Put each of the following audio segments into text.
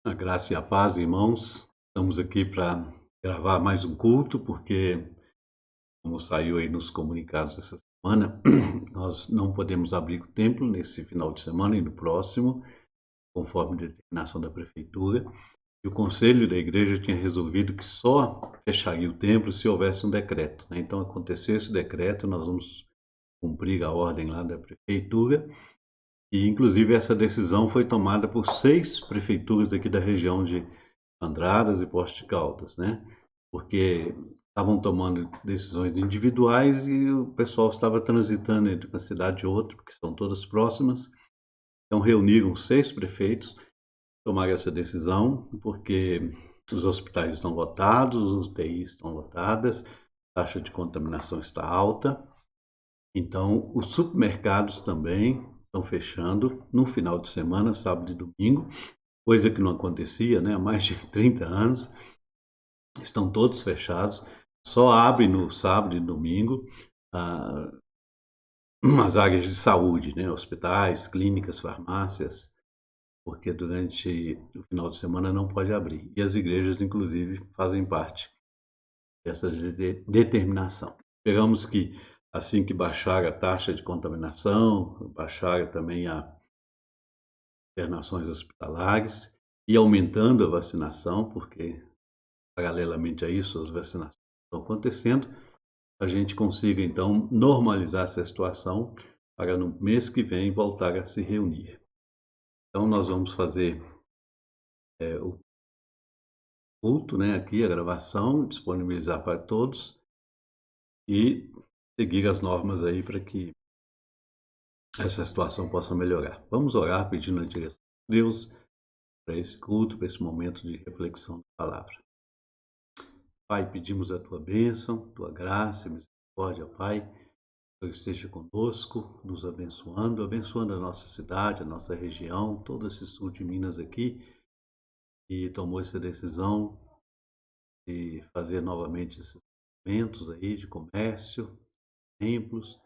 A graça e a paz, irmãos. Estamos aqui para gravar mais um culto, porque, como saiu aí nos comunicados essa semana, nós não podemos abrir o templo nesse final de semana e no próximo, conforme determinação da prefeitura. E o conselho da igreja tinha resolvido que só fecharia o templo se houvesse um decreto, né? Então, aconteceu esse decreto, nós vamos cumprir a ordem lá da prefeitura. E, inclusive, essa decisão foi tomada por 6 prefeituras aqui da região de Andradas e Poços de Caldas, né? Porque estavam tomando decisões individuais e o pessoal estava transitando entre uma cidade e outra, porque são todas próximas. Então reuniram 6 prefeitos, tomaram essa decisão, porque os hospitais estão lotados, os UTIs estão lotadas, a taxa de contaminação está alta. Então, os supermercados também estão fechando no final de semana, sábado e domingo, coisa que não acontecia, né, há mais de 30 anos. Estão todos fechados, só abre no sábado e domingo, ah, as áreas de saúde, né, hospitais, clínicas, farmácias, porque durante o final de semana não pode abrir. E as igrejas, inclusive, fazem parte dessa determinação. Esperamos que, assim que baixar a taxa de contaminação, baixar também a internações hospitalares e aumentando a vacinação, porque paralelamente a isso as vacinações estão acontecendo, a gente consiga então normalizar essa situação para no mês que vem voltar a se reunir. Então nós vamos fazer o culto, né, aqui, a gravação, disponibilizar para todos e seguir as normas aí para que essa situação possa melhorar. Vamos orar pedindo a direção de Deus para esse culto, para esse momento de reflexão da palavra. Pai, pedimos a tua bênção, tua graça e misericórdia, Pai. Senhor esteja conosco, nos abençoando, abençoando a nossa cidade, a nossa região, todo esse sul de Minas aqui, e tomou essa decisão de fazer novamente esses eventos aí de comércio, templos,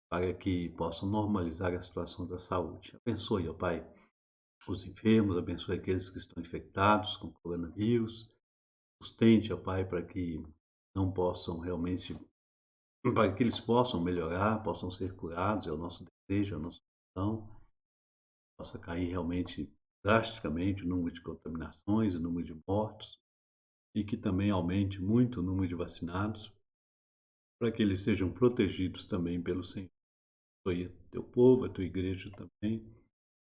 para que possam normalizar a situação da saúde. Abençoe, ó Pai, os enfermos, abençoe aqueles que estão infectados com coronavírus, sustente, ó Pai, para que não possam realmente, para que eles possam melhorar, possam ser curados, é o nosso desejo, é a nossa oração. Possa cair realmente drasticamente o número de contaminações, o número de mortos, e que também aumente muito o número de vacinados, para que eles sejam protegidos também pelo Senhor. Abençoe teu povo, a tua igreja também,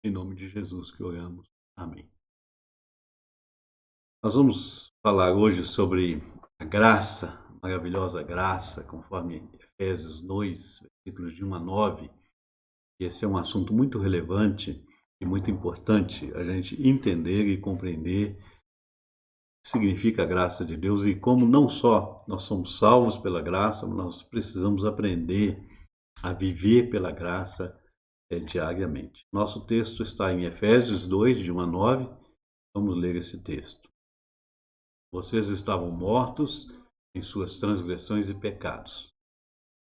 em nome de Jesus que oramos. Amém. Nós vamos falar hoje sobre a graça, a maravilhosa graça, conforme Efésios 2, versículos de 1 a 9. Esse é um assunto muito relevante e muito importante a gente entender e compreender o que significa a graça de Deus e como não só nós somos salvos pela graça, mas nós precisamos aprender a viver pela graça diariamente. Nosso texto está em Efésios 2, de 1 a 9. Vamos ler esse texto. Vocês estavam mortos em suas transgressões e pecados,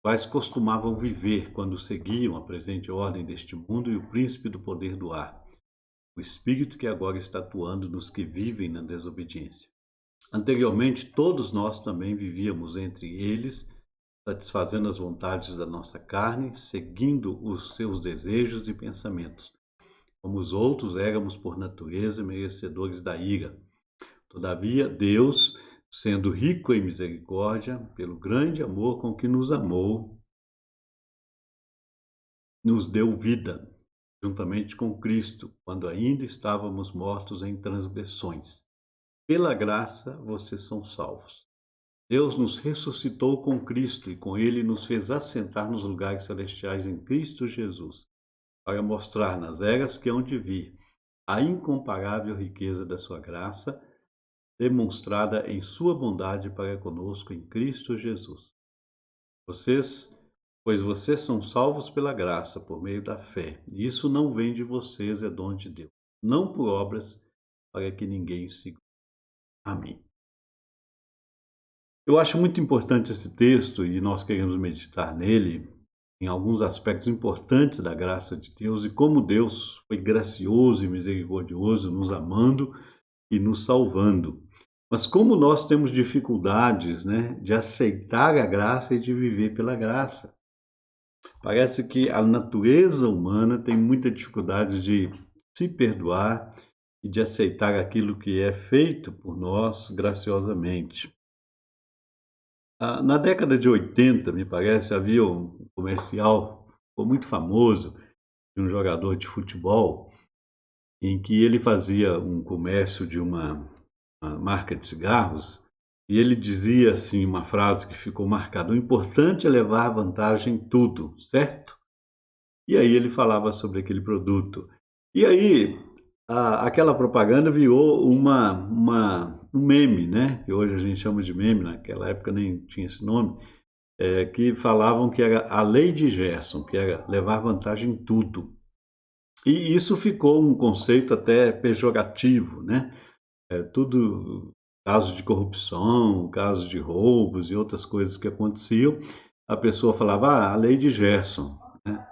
quais costumavam viver quando seguiam a presente ordem deste mundo e o príncipe do poder do ar, o espírito que agora está atuando nos que vivem na desobediência. Anteriormente, todos nós também vivíamos entre eles, satisfazendo as vontades da nossa carne, seguindo os seus desejos e pensamentos. Como os outros, éramos por natureza merecedores da ira. Todavia, Deus, sendo rico em misericórdia, pelo grande amor com que nos amou, nos deu vida, juntamente com Cristo, quando ainda estávamos mortos em transgressões. Pela graça, vocês são salvos. Deus nos ressuscitou com Cristo e com ele nos fez assentar nos lugares celestiais em Cristo Jesus, para mostrar nas eras que hão de vir a incomparável riqueza da sua graça, demonstrada em sua bondade para conosco em Cristo Jesus. Pois vocês são salvos pela graça, por meio da fé. E isso não vem de vocês, é dom de Deus, não por obras, para que ninguém se glorie. Amém. Eu acho muito importante esse texto e nós queremos meditar nele, em alguns aspectos importantes da graça de Deus e como Deus foi gracioso e misericordioso, nos amando e nos salvando. Mas como nós temos dificuldades, né, de aceitar a graça e de viver pela graça. Parece que a natureza humana tem muita dificuldade de se perdoar e de aceitar aquilo que é feito por nós graciosamente. Na década de 80, me parece, havia um comercial, ficou muito famoso, de um jogador de futebol, em que ele fazia um comércio de uma marca de cigarros, e ele dizia assim uma frase que ficou marcada: "O importante é levar vantagem em tudo, certo?" E aí ele falava sobre aquele produto. E aí, aquela propaganda virou um meme, né, que hoje a gente chama de meme, naquela época nem tinha esse nome, que falavam que era a lei de Gerson, que era levar vantagem em tudo. E isso ficou um conceito até pejorativo, né, tudo caso de corrupção, caso de roubos e outras coisas que aconteciam, a pessoa falava: "Ah, a lei de Gerson", né.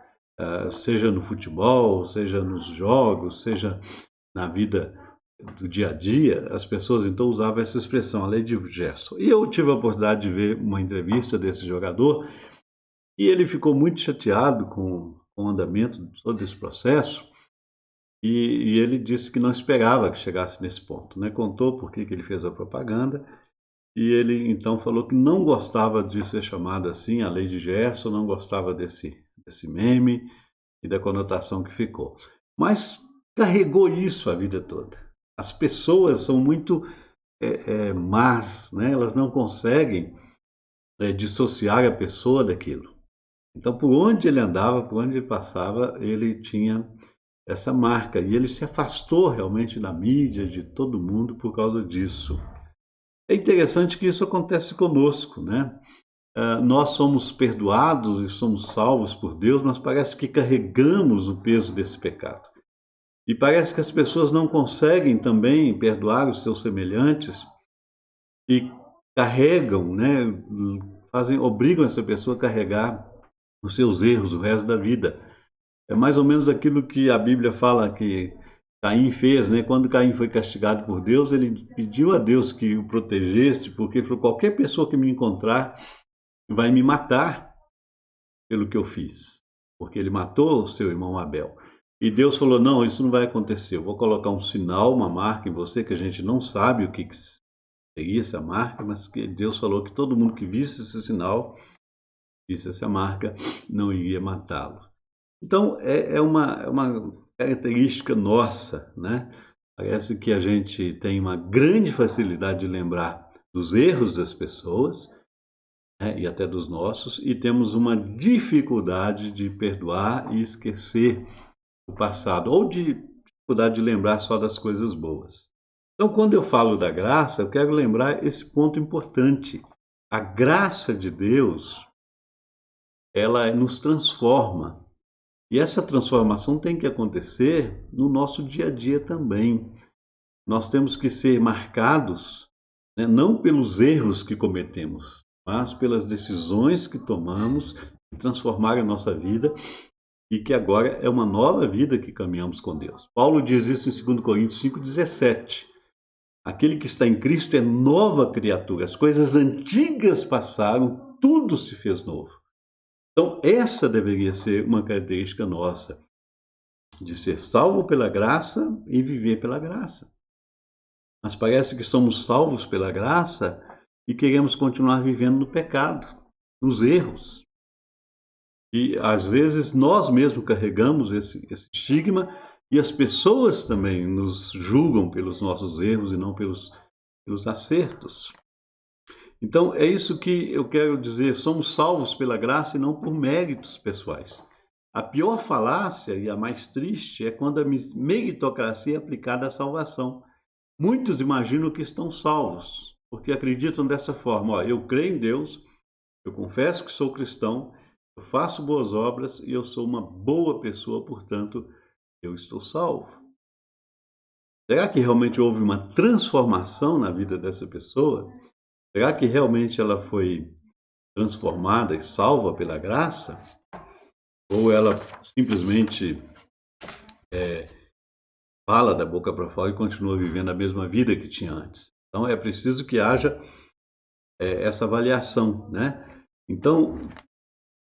Seja no futebol, seja nos jogos, seja na vida do dia a dia, as pessoas então usavam essa expressão, a lei de Gerson. E eu tive a oportunidade de ver uma entrevista desse jogador e ele ficou muito chateado com o andamento de todo esse processo e ele disse que não esperava que chegasse nesse ponto, né? Contou por que ele fez a propaganda e ele então falou que não gostava de ser chamado assim, a lei de Gerson, não gostava desse meme e da conotação que ficou. Mas carregou isso a vida toda. As pessoas são muito más, né? Elas não conseguem dissociar a pessoa daquilo. Então, por onde ele andava, por onde ele passava, ele tinha essa marca. E ele se afastou realmente da mídia, de todo mundo, por causa disso. É interessante que isso acontece conosco, né? Nós somos perdoados e somos salvos por Deus, mas parece que carregamos o peso desse pecado. E parece que as pessoas não conseguem também perdoar os seus semelhantes e carregam, né, obrigam essa pessoa a carregar os seus erros o resto da vida. É mais ou menos aquilo que a Bíblia fala que Caim fez, né? Quando Caim foi castigado por Deus, ele pediu a Deus que o protegesse, porque falou: qualquer pessoa que me encontrar vai me matar pelo que eu fiz, porque ele matou o seu irmão Abel. E Deus falou: não, isso não vai acontecer. Eu vou colocar um sinal, uma marca em você, que a gente não sabe o que seria essa marca, mas que Deus falou que todo mundo que visse esse sinal, visse essa marca, não iria matá-lo. Então, é uma característica nossa, né? Parece que a gente tem uma grande facilidade de lembrar dos erros das pessoas, né, e até dos nossos, e temos uma dificuldade de perdoar e esquecer o passado, ou de dificuldade de lembrar só das coisas boas. Então, quando eu falo da graça, eu quero lembrar esse ponto importante. A graça de Deus, ela nos transforma. E essa transformação tem que acontecer no nosso dia a dia também. Nós temos que ser marcados, né, não pelos erros que cometemos, mas pelas decisões que tomamos que transformaram a nossa vida e que agora é uma nova vida que caminhamos com Deus. Paulo diz isso em 2 Coríntios 5,17. Aquele que está em Cristo é nova criatura. As coisas antigas passaram, tudo se fez novo. Então, essa deveria ser uma característica nossa, de ser salvo pela graça e viver pela graça. Mas parece que somos salvos pela graça e queremos continuar vivendo no pecado, nos erros. E às vezes nós mesmos carregamos esse estigma e as pessoas também nos julgam pelos nossos erros e não pelos acertos. Então é isso que eu quero dizer, somos salvos pela graça e não por méritos pessoais. A pior falácia e a mais triste é quando a meritocracia é aplicada à salvação. Muitos imaginam que estão salvos, porque acreditam dessa forma: ó, eu creio em Deus, eu confesso que sou cristão, eu faço boas obras e eu sou uma boa pessoa, portanto, eu estou salvo. Será que realmente houve uma transformação na vida dessa pessoa? Será que realmente ela foi transformada e salva pela graça? Ou ela simplesmente fala da boca para fora e continua vivendo a mesma vida que tinha antes. Então é preciso que haja essa avaliação, né? Então,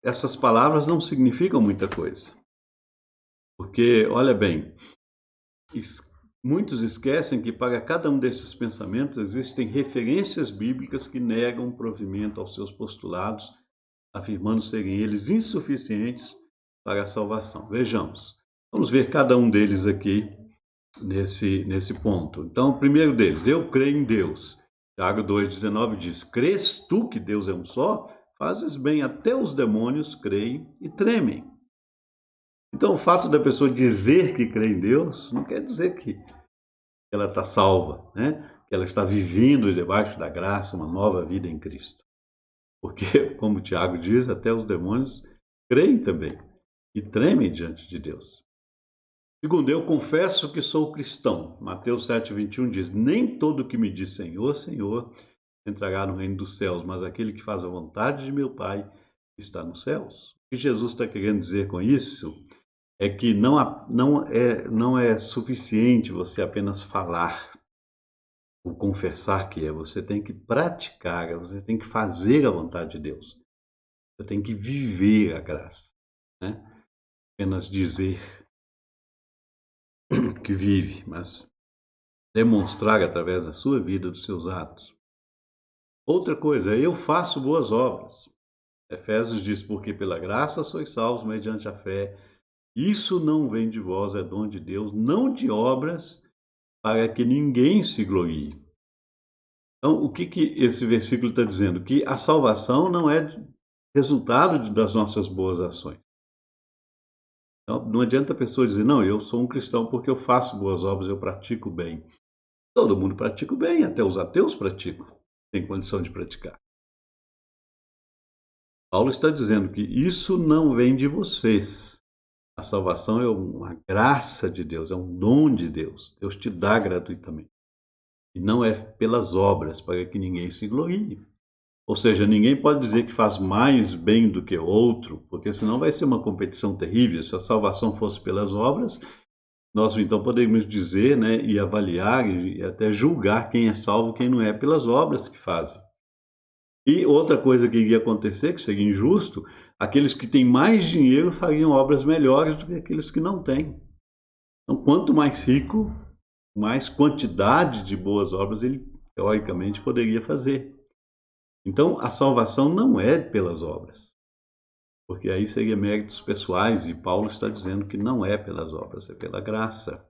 essas palavras não significam muita coisa, porque, olha bem, es muitos esquecem que para cada um desses pensamentos existem referências bíblicas que negam provimento aos seus postulados, afirmando serem eles insuficientes para a salvação. Vejamos, vamos ver cada um deles aqui nesse ponto. Então, o primeiro deles, eu creio em Deus. Tiago 2,19 diz: crês tu que Deus é um só? Fazes bem, até os demônios creem e tremem. Então, o fato da pessoa dizer que crê em Deus não quer dizer que ela está salva, né? Que ela está vivendo debaixo da graça uma nova vida em Cristo. Porque, como o Tiago diz, até os demônios creem também e tremem diante de Deus. Segundo, eu confesso que sou cristão. Mateus 7,21 diz: nem todo que me diz Senhor, Senhor, entrará no reino dos céus, mas aquele que faz a vontade de meu Pai que está nos céus. O que Jesus está querendo dizer com isso é que não é suficiente você apenas falar ou confessar que é, você tem que praticar, você tem que fazer a vontade de Deus. Você tem que viver a graça, né? Apenas dizer que vive, mas demonstrar através da sua vida, dos seus atos. Outra coisa, eu faço boas obras. Efésios diz: porque pela graça sois salvos mediante a fé. Isso não vem de vós, é dom de Deus, não de obras, para que ninguém se glorie. Então, o que esse versículo está dizendo? Que a salvação não é resultado das nossas boas ações. Então, não adianta a pessoa dizer: não, eu sou um cristão porque eu faço boas obras, eu pratico bem. Todo mundo pratica o bem, até os ateus praticam, tem condição de praticar. Paulo está dizendo que isso não vem de vocês. A salvação é uma graça de Deus, é um dom de Deus. Deus te dá gratuitamente. E não é pelas obras, para que ninguém se glorie. Ou seja, ninguém pode dizer que faz mais bem do que outro, porque senão vai ser uma competição terrível. Se a salvação fosse pelas obras, nós então poderíamos dizer, né, e avaliar e até julgar quem é salvo e quem não é pelas obras que fazem. E outra coisa que iria acontecer, que seria injusto, aqueles que têm mais dinheiro fariam obras melhores do que aqueles que não têm. Então, quanto mais rico, mais quantidade de boas obras ele, teoricamente, poderia fazer. Então, a salvação não é pelas obras, porque aí seria méritos pessoais, e Paulo está dizendo que não é pelas obras, é pela graça.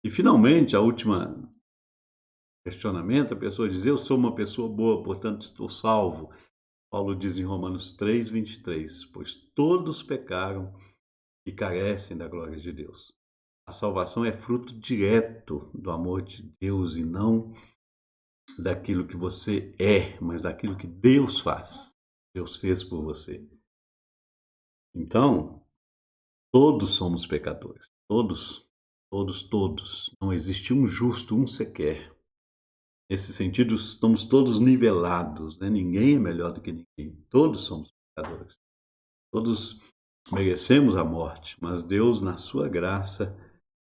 E, finalmente, a última questionamento, a pessoa diz: eu sou uma pessoa boa, portanto estou salvo. Paulo diz em Romanos 3,23: pois todos pecaram e carecem da glória de Deus. A salvação é fruto direto do amor de Deus e não daquilo que você é, mas daquilo que Deus faz. Deus fez por você. Então, todos somos pecadores. Todos, todos, todos. Não existe um justo, um sequer. Nesse sentido, estamos todos nivelados, né? Ninguém é melhor do que ninguém. Todos somos pecadores. Todos merecemos a morte, mas Deus, na sua graça,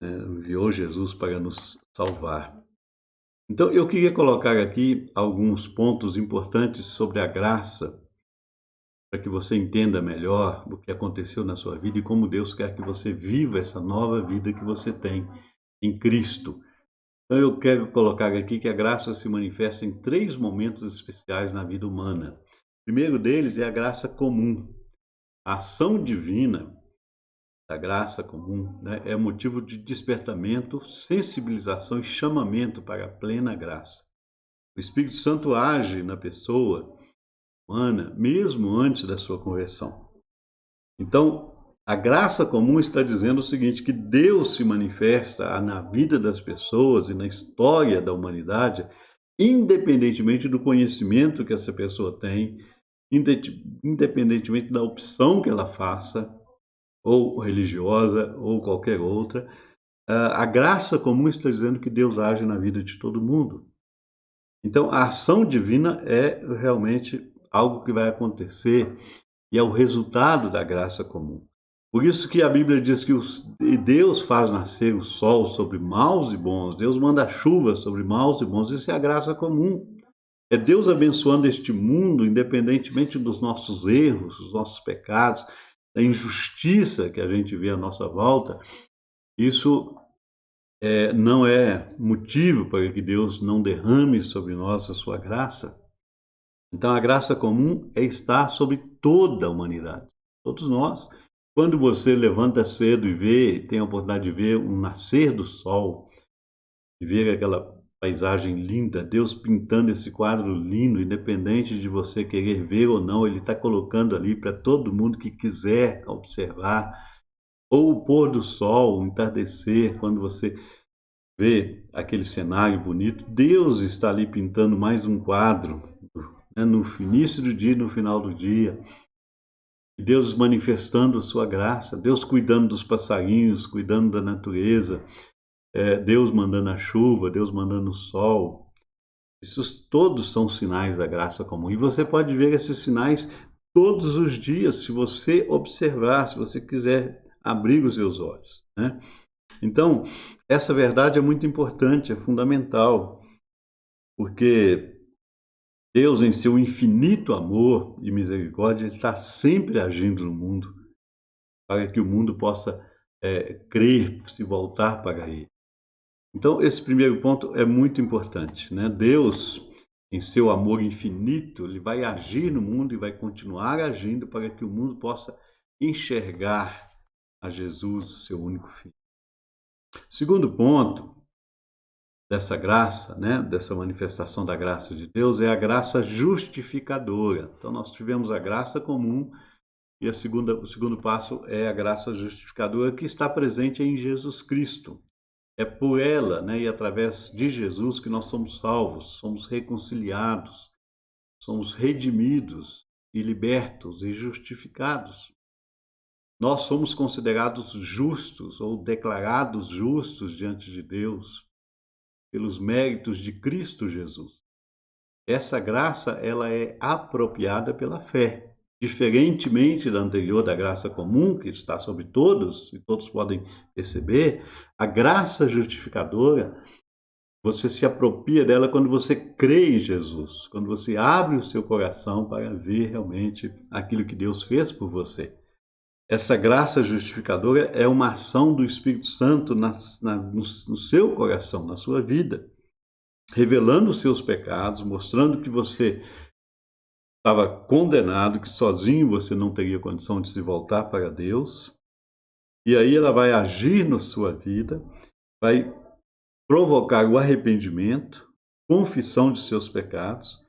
enviou Jesus para nos salvar. Então, eu queria colocar aqui alguns pontos importantes sobre a graça, para que você entenda melhor o que aconteceu na sua vida e como Deus quer que você viva essa nova vida que você tem em Cristo. Então, eu quero colocar aqui que a graça se manifesta em 3 momentos especiais na vida humana. O primeiro deles é a graça comum. A ação divina da graça comum, né, é motivo de despertamento, sensibilização e chamamento para a plena graça. O Espírito Santo age na pessoa humana mesmo antes da sua conversão. Então, a graça comum está dizendo o seguinte, que Deus se manifesta na vida das pessoas e na história da humanidade, independentemente do conhecimento que essa pessoa tem, independentemente da opção que ela faça, ou religiosa, ou qualquer outra. A graça comum está dizendo que Deus age na vida de todo mundo. Então, a ação divina é realmente algo que vai acontecer e é o resultado da graça comum. Por isso que a Bíblia diz que Deus faz nascer o sol sobre maus e bons, Deus manda chuva sobre maus e bons, isso é a graça comum. É Deus abençoando este mundo, independentemente dos nossos erros, dos nossos pecados, da injustiça que a gente vê à nossa volta. Isso não é motivo para que Deus não derrame sobre nós a sua graça. Então, a graça comum é estar sobre toda a humanidade, todos nós. Quando você levanta cedo e tem a oportunidade de ver um nascer do sol, e ver aquela paisagem linda, Deus pintando esse quadro lindo, independente de você querer ver ou não, Ele está colocando ali para todo mundo que quiser observar, ou o pôr do sol, o entardecer, quando você vê aquele cenário bonito, Deus está ali pintando mais um quadro, né, no início do dia e no final do dia. Deus manifestando a sua graça, Deus cuidando dos passarinhos, cuidando da natureza, Deus mandando a chuva, Deus mandando o sol. Isso todos são sinais da graça comum. E você pode ver esses sinais todos os dias, se você observar, se você quiser abrir os seus olhos, né? Então, essa verdade é muito importante, é fundamental, porque Deus, em seu infinito amor e misericórdia, Ele está sempre agindo no mundo, para que o mundo possa crer, se voltar para Ele. Então, esse primeiro ponto é muito importante, né? Deus, em seu amor infinito, Ele vai agir no mundo e vai continuar agindo para que o mundo possa enxergar a Jesus, seu único Filho. Segundo ponto dessa graça, né, dessa manifestação da graça de Deus, é a graça justificadora. Então, nós tivemos a graça comum e o segundo passo é a graça justificadora que está presente em Jesus Cristo. É por ela, né, e através de Jesus que nós somos salvos, somos reconciliados, somos redimidos e libertos e justificados. Nós somos considerados justos ou declarados justos diante de Deus pelos méritos de Cristo Jesus. Essa graça, ela é apropriada pela fé. Diferentemente da anterior, da graça comum, que está sobre todos, e todos podem perceber, a graça justificadora, você se apropria dela quando você crê em Jesus, quando você abre o seu coração para ver realmente aquilo que Deus fez por você. Essa graça justificadora é uma ação do Espírito Santo no seu coração, na sua vida, revelando os seus pecados, mostrando que você estava condenado, que sozinho você não teria condição de se voltar para Deus. E aí ela vai agir na sua vida, vai provocar o arrependimento, confissão de seus pecados,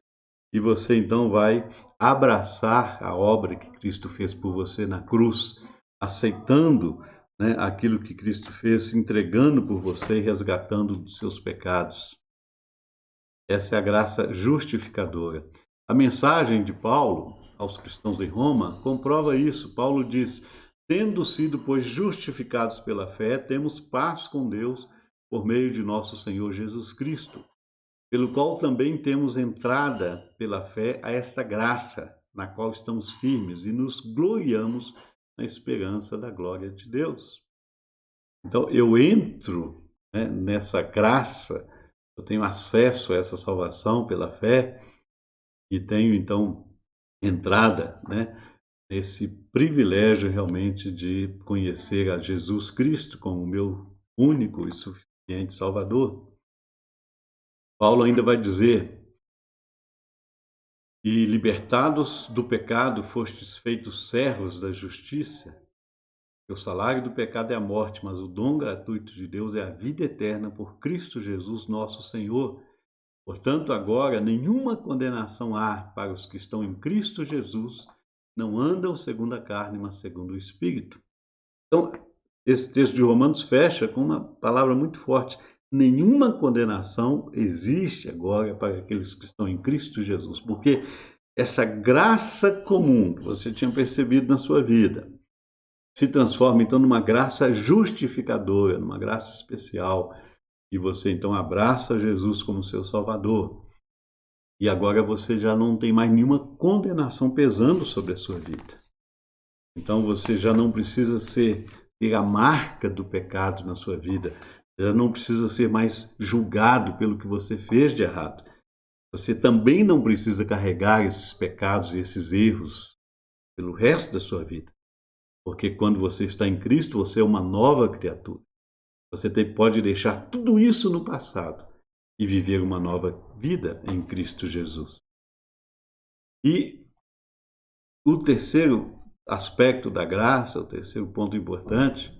e você então vai abraçar a obra que Cristo fez por você na cruz, aceitando, né, aquilo que Cristo fez, entregando por você e resgatando dos seus pecados. Essa é a graça justificadora. A mensagem de Paulo aos cristãos em Roma comprova isso. Paulo diz: tendo sido, pois, justificados pela fé, temos paz com Deus por meio de nosso Senhor Jesus Cristo, pelo qual também temos entrada pela fé a esta graça, na qual estamos firmes e nos gloriamos na esperança da glória de Deus. Então, eu entro, né, nessa graça, eu tenho acesso a essa salvação pela fé e tenho, então, entrada, né, nesse privilégio realmente de conhecer a Jesus Cristo como meu único e suficiente Salvador. Paulo ainda vai dizer: e libertados do pecado, fostes feitos servos da justiça. O salário do pecado é a morte, mas o dom gratuito de Deus é a vida eterna por Cristo Jesus, nosso Senhor. Portanto, agora nenhuma condenação há para os que estão em Cristo Jesus, não andam segundo a carne, mas segundo o Espírito. Então, esse texto de Romanos fecha com uma palavra muito forte: nenhuma condenação existe agora para aqueles que estão em Cristo Jesus, porque essa graça comum que você tinha percebido na sua vida se transforma então numa graça justificadora, numa graça especial, e você então abraça Jesus como seu Salvador. E agora você já não tem mais nenhuma condenação pesando sobre a sua vida. Então você já não precisa ter a marca do pecado na sua vida, já não precisa ser mais julgado pelo que você fez de errado. Você também não precisa carregar esses pecados e esses erros pelo resto da sua vida, porque quando você está em Cristo, você é uma nova criatura. Você pode deixar tudo isso no passado e viver uma nova vida em Cristo Jesus. E o terceiro aspecto da graça, o terceiro ponto importante,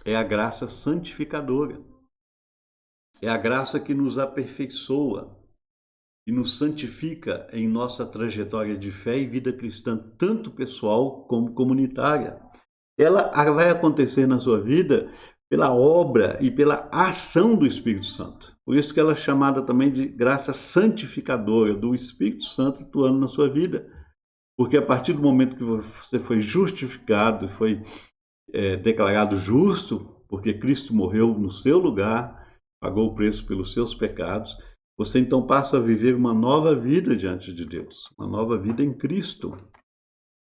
é a graça santificadora. É a graça que nos aperfeiçoa e nos santifica em nossa trajetória de fé e vida cristã, tanto pessoal como comunitária. Ela vai acontecer na sua vida pela obra e pela ação do Espírito Santo. Por isso que ela é chamada também de graça santificadora, do Espírito Santo atuando na sua vida. Porque a partir do momento que você foi justificado, foi declarado justo, porque Cristo morreu no seu lugar, pagou o preço pelos seus pecados, você então passa a viver uma nova vida diante de Deus, uma nova vida em Cristo.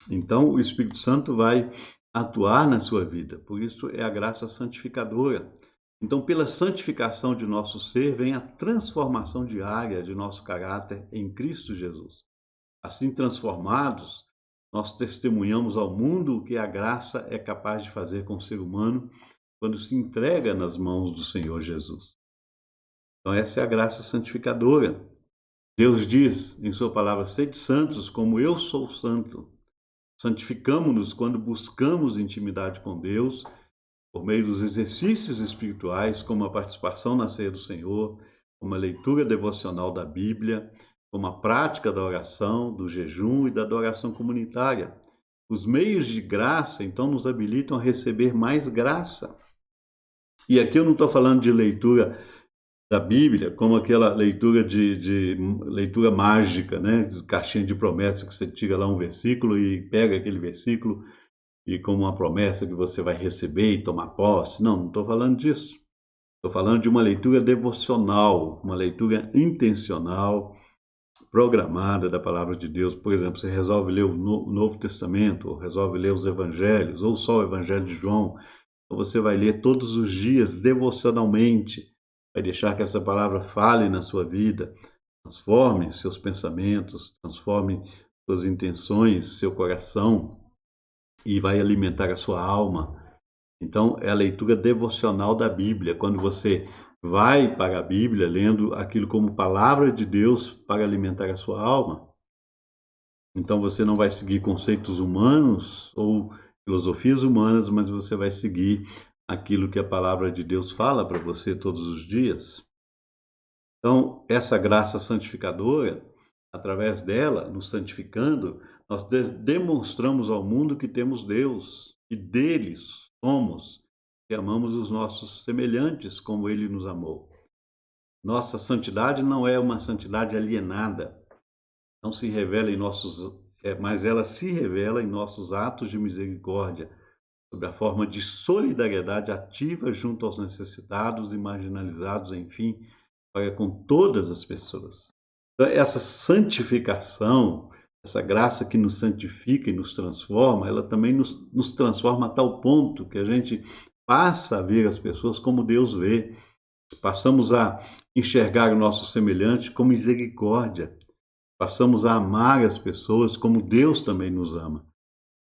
Então o Espírito Santo vai atuar na sua vida, por isso é a graça santificadora. Então, pela santificação de nosso ser, vem a transformação diária de nosso caráter em Cristo Jesus. Assim transformados, nós testemunhamos ao mundo o que a graça é capaz de fazer com o ser humano quando se entrega nas mãos do Senhor Jesus. Então, essa é a graça santificadora. Deus diz em sua palavra: sede santos como eu sou santo. Santificamo-nos quando buscamos intimidade com Deus por meio dos exercícios espirituais, como a participação na ceia do Senhor, como a leitura devocional da Bíblia, como a prática da oração, do jejum e da adoração comunitária. Os meios de graça, então, nos habilitam a receber mais graça. E aqui eu não estou falando de leitura da Bíblia, como aquela leitura de leitura mágica, né? Caixinha de promessa, que você tira lá um versículo e pega aquele versículo e como uma promessa que você vai receber e tomar posse. Não estou falando disso. Estou falando de uma leitura devocional, uma leitura intencional, programada da palavra de Deus. Por exemplo, você resolve ler o Novo Testamento, ou resolve ler os Evangelhos, ou só o Evangelho de João. Então você vai ler todos os dias devocionalmente, vai deixar que essa palavra fale na sua vida, transforme seus pensamentos, transforme suas intenções, seu coração, e vai alimentar a sua alma. Então, é a leitura devocional da Bíblia, quando você vai para a Bíblia lendo aquilo como palavra de Deus para alimentar a sua alma. Então, você não vai seguir conceitos humanos ou filosofias humanas, mas você vai seguir aquilo que a palavra de Deus fala para você todos os dias. Então, essa graça santificadora, através dela, nos santificando, nós demonstramos ao mundo que temos Deus e deles somos, que amamos os nossos semelhantes como ele nos amou. Nossa santidade não é uma santidade alienada, não se revela em nossos, mas ela se revela em nossos atos de misericórdia, sob a forma de solidariedade ativa junto aos necessitados e marginalizados, enfim, para com todas as pessoas. Então, essa santificação, essa graça que nos santifica e nos transforma, ela também nos transforma a tal ponto que a gente passa a ver as pessoas como Deus vê. Passamos a enxergar o nosso semelhante com misericórdia. Passamos a amar as pessoas como Deus também nos ama.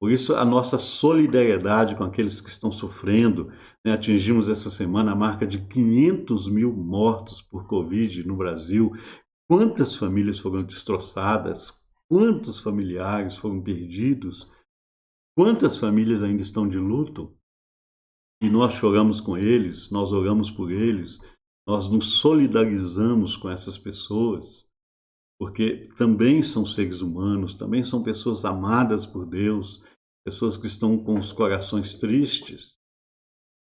Por isso, a nossa solidariedade com aqueles que estão sofrendo, né? Atingimos essa semana a marca de 500 mil mortos por Covid no Brasil. Quantas famílias foram destroçadas? Quantos familiares foram perdidos? Quantas famílias ainda estão de luto? E nós choramos com eles, nós oramos por eles, nós nos solidarizamos com essas pessoas, porque também são seres humanos, também são pessoas amadas por Deus, pessoas que estão com os corações tristes.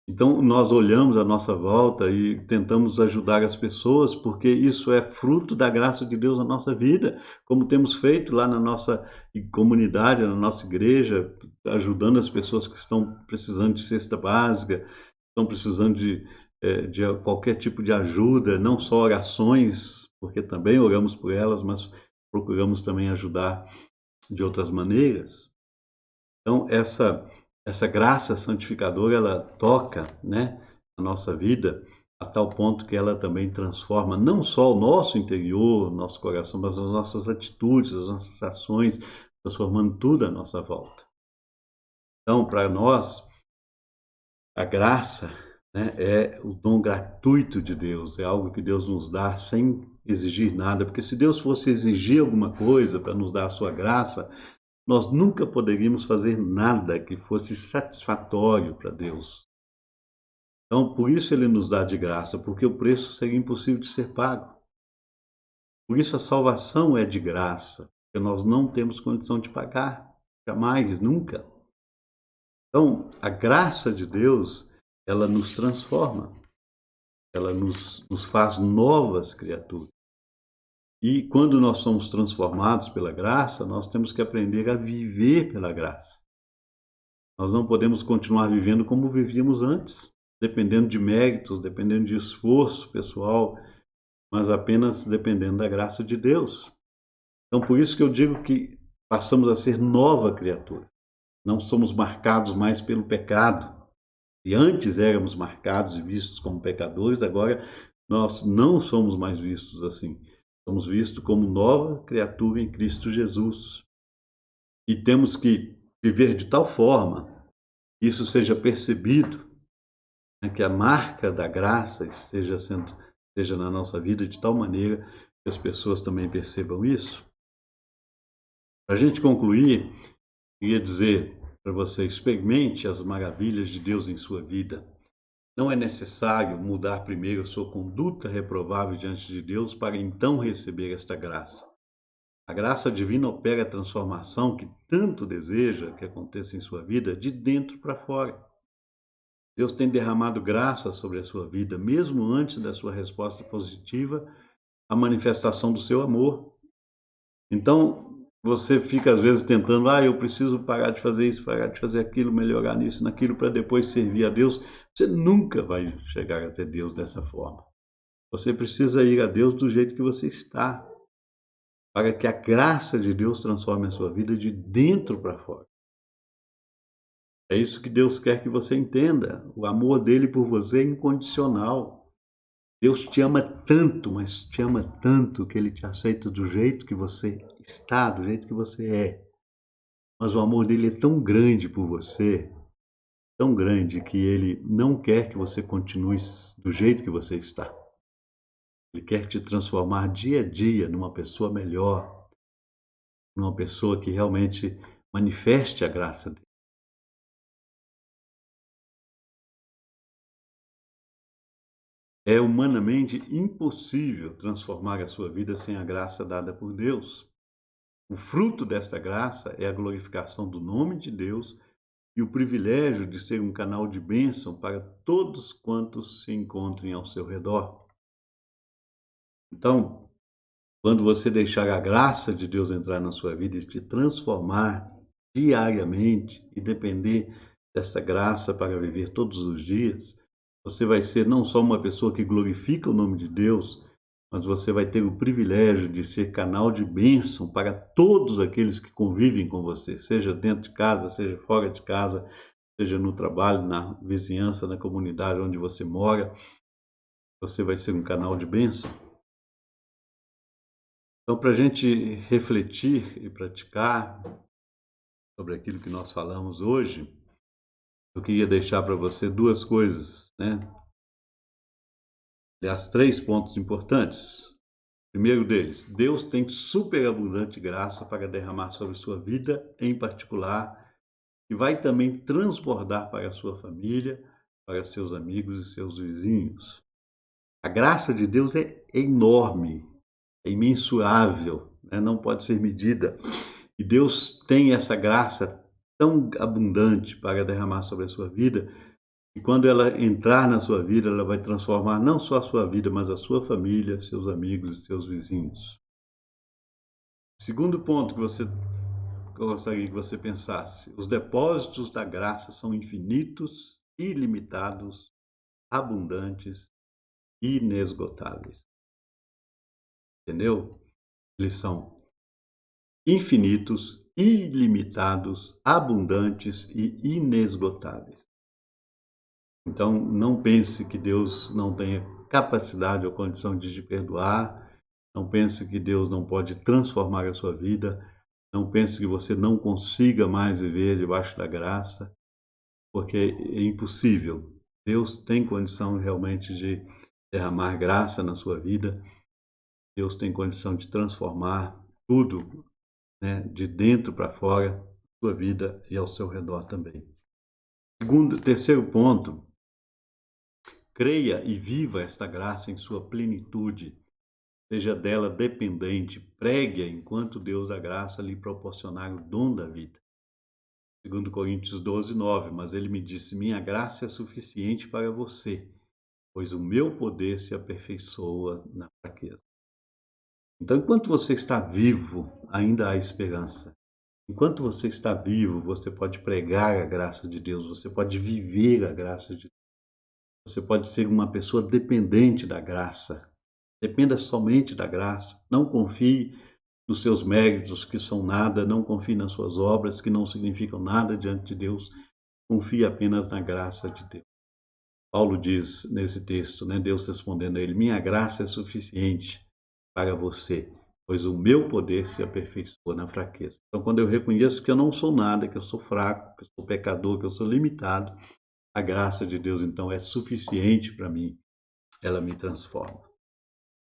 Então, nós olhamos à nossa volta e tentamos ajudar as pessoas, porque isso é fruto da graça de Deus na nossa vida, como temos feito lá na nossa comunidade, na nossa igreja, ajudando as pessoas que estão precisando de cesta básica, estão precisando de qualquer tipo de ajuda, não só orações, porque também oramos por elas, mas procuramos também ajudar de outras maneiras. Então, essa graça santificadora, ela toca, né, a nossa vida a tal ponto que ela também transforma não só o nosso interior, nosso coração, mas as nossas atitudes, as nossas ações, transformando tudo à nossa volta. Então, para nós, a graça, né, é o dom gratuito de Deus, é algo que Deus nos dá sem exigir nada, porque se Deus fosse exigir alguma coisa para nos dar a sua graça, nós nunca poderíamos fazer nada que fosse satisfatório para Deus. Então, por isso ele nos dá de graça, porque o preço seria impossível de ser pago. Por isso a salvação é de graça, porque nós não temos condição de pagar, jamais, nunca. Então, a graça de Deus, ela nos transforma, ela nos faz novas criaturas. E quando nós somos transformados pela graça, nós temos que aprender a viver pela graça. Nós não podemos continuar vivendo como vivíamos antes, dependendo de méritos, dependendo de esforço pessoal, mas apenas dependendo da graça de Deus. Então, por isso que eu digo que passamos a ser nova criatura. Não somos marcados mais pelo pecado. Se antes éramos marcados e vistos como pecadores, agora nós não somos mais vistos assim. Somos vistos como nova criatura em Cristo Jesus. E temos que viver de tal forma que isso seja percebido, né, que a marca da graça esteja na nossa vida de tal maneira que as pessoas também percebam isso. Para a gente concluir, queria dizer para você, experimente as maravilhas de Deus em sua vida. Não é necessário mudar primeiro a sua conduta reprovável diante de Deus para então receber esta graça. A graça divina opera a transformação que tanto deseja que aconteça em sua vida de dentro para fora. Deus tem derramado graça sobre a sua vida, mesmo antes da sua resposta positiva à manifestação do seu amor. Então, você fica às vezes tentando, eu preciso parar de fazer isso, parar de fazer aquilo, melhorar nisso, naquilo, para depois servir a Deus. Você nunca vai chegar até Deus dessa forma. Você precisa ir a Deus do jeito que você está, para que a graça de Deus transforme a sua vida de dentro para fora. É isso que Deus quer que você entenda. O amor dele por você é incondicional. Deus te ama tanto, mas te ama tanto que ele te aceita do jeito que você está, do jeito que você é. Mas o amor dele é tão grande por você, tão grande, que ele não quer que você continue do jeito que você está. Ele quer te transformar dia a dia numa pessoa melhor, numa pessoa que realmente manifeste a graça dele. É humanamente impossível transformar a sua vida sem a graça dada por Deus. O fruto desta graça é a glorificação do nome de Deus e o privilégio de ser um canal de bênção para todos quantos se encontrem ao seu redor. Então, quando você deixar a graça de Deus entrar na sua vida e te transformar diariamente e depender dessa graça para viver todos os dias, você vai ser não só uma pessoa que glorifica o nome de Deus, mas você vai ter o privilégio de ser canal de bênção para todos aqueles que convivem com você, seja dentro de casa, seja fora de casa, seja no trabalho, na vizinhança, na comunidade onde você mora. Você vai ser um canal de bênção. Então, para a gente refletir e praticar sobre aquilo que nós falamos hoje, eu queria deixar para você duas coisas, né? Aliás, três pontos importantes. Primeiro deles, Deus tem superabundante graça para derramar sobre sua vida, em particular, e vai também transbordar para a sua família, para seus amigos e seus vizinhos. A graça de Deus é enorme, é imensurável, né? Não pode ser medida. E Deus tem essa graça tão abundante para derramar sobre a sua vida, e quando ela entrar na sua vida, ela vai transformar não só a sua vida, mas a sua família, seus amigos e seus vizinhos. Segundo ponto que eu gostaria que você pensasse: os depósitos da graça são infinitos, ilimitados, abundantes e inesgotáveis. Entendeu? Eles são infinitos, ilimitados, abundantes e inesgotáveis. Então, não pense que Deus não tenha capacidade ou condição de te perdoar, não pense que Deus não pode transformar a sua vida, não pense que você não consiga mais viver debaixo da graça, porque é impossível. Deus tem condição realmente de derramar graça na sua vida, Deus tem condição de transformar tudo, né, de dentro para fora, sua vida e ao seu redor também. Terceiro ponto, creia e viva esta graça em sua plenitude, seja dela dependente, pregue-a enquanto Deus da graça lhe proporcionar o dom da vida. 2 Coríntios 12, 9, mas ele me disse, minha graça é suficiente para você, pois o meu poder se aperfeiçoa na fraqueza. Então, enquanto você está vivo, ainda há esperança. Enquanto você está vivo, você pode pregar a graça de Deus, você pode viver a graça de Deus. Você pode ser uma pessoa dependente da graça. Dependa somente da graça. Não confie nos seus méritos, que são nada. Não confie nas suas obras, que não significam nada diante de Deus. Confie apenas na graça de Deus. Paulo diz nesse texto, né, Deus respondendo a ele, minha graça é suficiente para você, pois o meu poder se aperfeiçoa na fraqueza. Então, quando eu reconheço que eu não sou nada, que eu sou fraco, que eu sou pecador, que eu sou limitado, a graça de Deus, então, é suficiente para mim. Ela me transforma.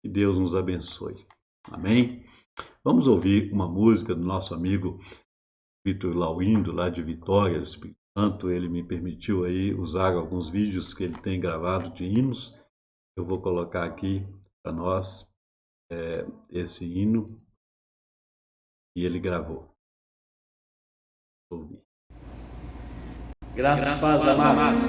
Que Deus nos abençoe. Amém? Vamos ouvir uma música do nosso amigo Vitor Lauindo, lá de Vitória, do Espírito Santo. Ele me permitiu aí usar alguns vídeos que ele tem gravado de hinos. Eu vou colocar aqui para nós esse hino que ele gravou. Graças e paz, amados.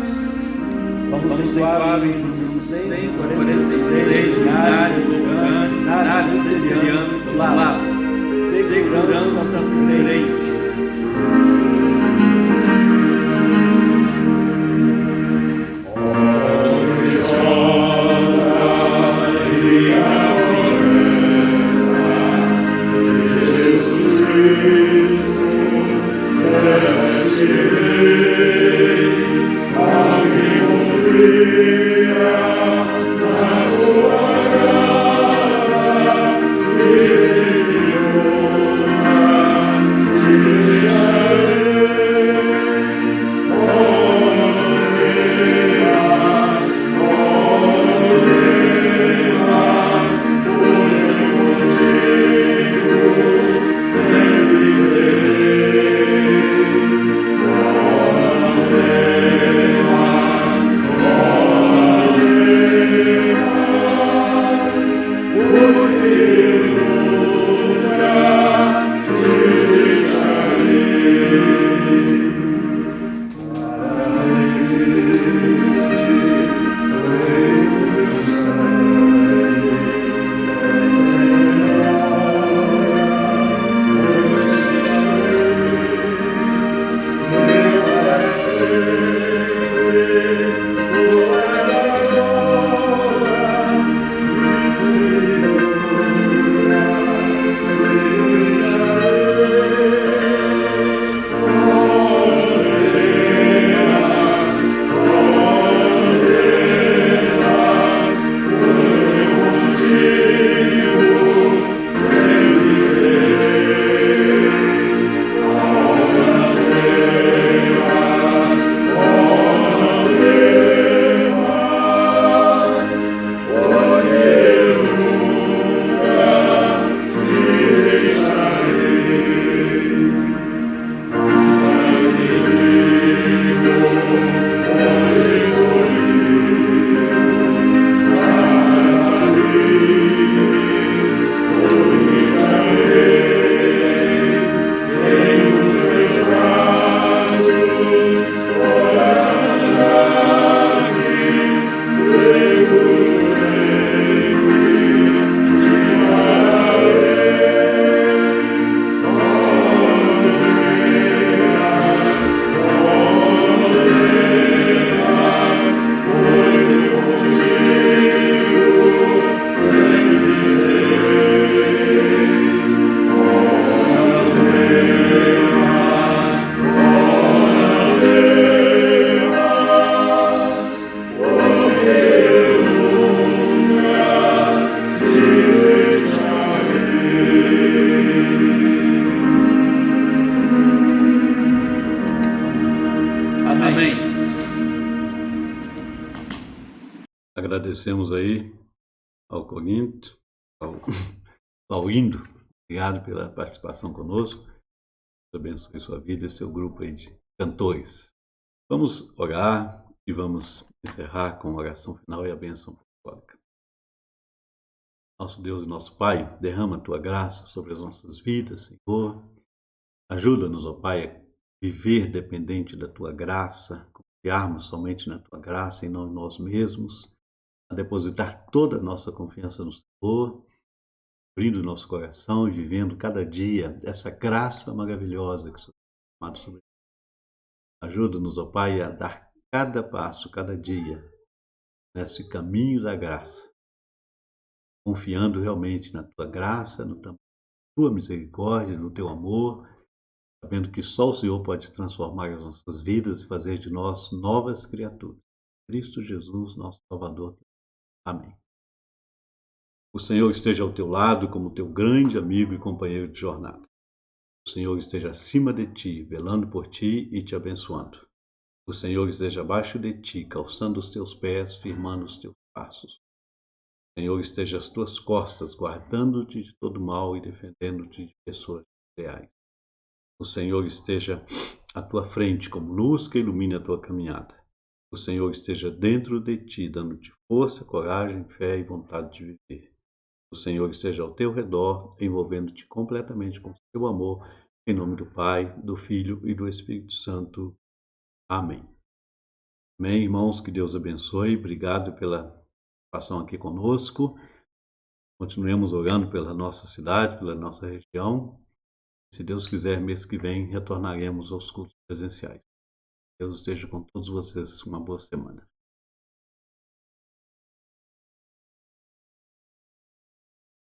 Vamos entoar o hino 146, Unidade tocante, Unidade brilhante do lado, segurança crente. Agradecemos aí ao Corinto, ao Indo. Obrigado pela participação conosco. Deus abençoe sua vida e seu grupo aí de cantores. Vamos orar e vamos encerrar com a oração final e a bênção apostólica. Nosso Deus e nosso Pai, derrama a Tua graça sobre as nossas vidas, Senhor. Ajuda-nos, ó Pai, a viver dependente da Tua graça, confiarmos somente na Tua graça e não em nós mesmos, a depositar toda a nossa confiança no Senhor, abrindo nosso coração e vivendo cada dia essa graça maravilhosa que o Senhor tem derramado sobre nós. Ajuda-nos, ó Pai, a dar cada passo, cada dia, nesse caminho da graça, confiando realmente na Tua graça, na Tua misericórdia, no Teu amor, sabendo que só o Senhor pode transformar as nossas vidas e fazer de nós novas criaturas. Cristo Jesus, nosso Salvador. Amém. O Senhor esteja ao teu lado como teu grande amigo e companheiro de jornada. O Senhor esteja acima de ti, velando por ti e te abençoando. O Senhor esteja abaixo de ti, calçando os teus pés, firmando os teus passos. O Senhor esteja às tuas costas, guardando-te de todo mal e defendendo-te de pessoas reais. O Senhor esteja à tua frente como luz que ilumine a tua caminhada. O Senhor esteja dentro de ti, dando-te força, coragem, fé e vontade de viver. O Senhor esteja ao teu redor, envolvendo-te completamente com seu amor, em nome do Pai, do Filho e do Espírito Santo. Amém. Amém, irmãos, que Deus abençoe. Obrigado pela participação aqui conosco. Continuemos orando pela nossa cidade, pela nossa região. Se Deus quiser, mês que vem, retornaremos aos cultos presenciais. Deus esteja com todos vocês. Uma boa semana.